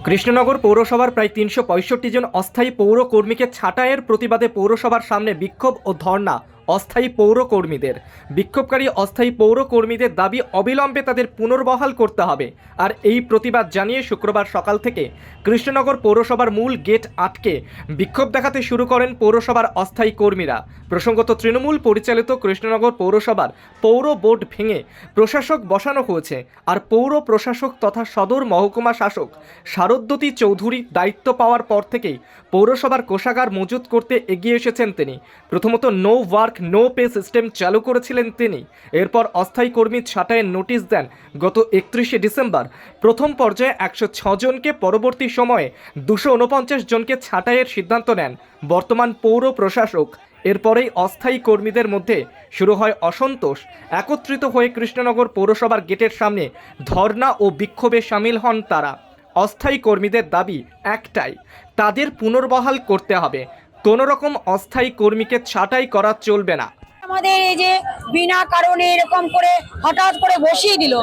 কৃষ্ণনগর পৌরসভার প্রায় ৩৬৫ জন অস্থায়ী পৌর কর্মীকে ছাঁটাইয়ের প্রতিবাদে পৌরসভার সামনে বিক্ষোভ ও ধর্ণা অস্থায়ী পৌর কর্মীদের। বিক্ষোভকারী অস্থায়ী পৌর কর্মীদের দাবি অবিলম্বে তাদের পুনর্বহাল করতে হবে। আর এই প্রতিবাদ জানিয়ে শুক্রবার সকাল থেকে কৃষ্ণনগর পৌরসভার মূল গেট আটকে বিক্ষোভ দেখাতে শুরু করেন পৌরসভার অস্থায়ী কর্মীরা। প্রসঙ্গত, তৃণমূল পরিচালিত কৃষ্ণনগর পৌরসভার পৌর বোর্ড ভেঙে প্রশাসক বসানো হয়েছে। আর পৌর প্রশাসক তথা সদর মহকুমা শাসক শারদ্বতী চৌধুরী দায়িত্ব পাওয়ার পর থেকেই পৌরসভার কোষাগার মজুত করতে এগিয়ে এসেছেন তিনি। প্রথমত no work no pay system চালু করেছিলেন তিনি। এরপর অস্থায়ী কর্মী ছাঁটাইয়ের নোটিশ দেন গত 31শে ডিসেম্বর। প্রথম পর্যায়ে 106 জনকে, পরবর্তী সময়ে 249 জনকে ছাঁটাইয়ের সিদ্ধান্ত নেন বর্তমান পৌর প্রশাসক। এরপরেই অস্থায়ী কর্মীদের মধ্যে শুরু হয় অসন্তোষ। একত্রিত হয়ে কৃষ্ণনগর পৌরসভার গেটের সামনে ধর্ণা ও বিক্ষোভে সামিল হন তারা। অস্থায়ী কর্মীদের দাবি একটাই, তাদের পুনর্বহাল করতে হবে। কোনো রকম অস্থায়ী কর্মীকে ছাঁটাই করা চলবে না। আমাদের এই যে বিনা কারণে এরকম করে হঠাৎ করে বসিয়ে দিল,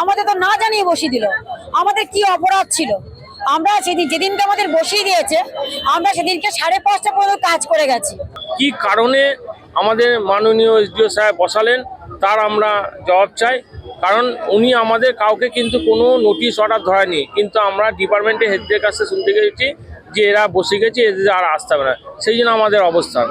আমাদের তো না জানিয়ে বসিয়ে দিল। আমাদের কি অপরাধ ছিল? আমরা যেদিনকে আমাদের বসিয়ে দিয়েছে, আমরা সেদিনকে 5:30 পর্যন্ত কাজ করে গেছি। কি কারণে আমাদের মাননীয় এসডিও সাহেব বসালেন তার আমরা জবাব চাই। কারণ উনি আমাদের কাউকে কিন্তু কোনো নোটিশ অর্ডার ধরেনি, কিন্তু আমরা ডিপার্টমেন্টের হেডদের কাছে শুনতে গেছি যে এরা বসে গেছে, এদের আর আসতে হবে না। সেই জন্য আমাদের অবস্থান।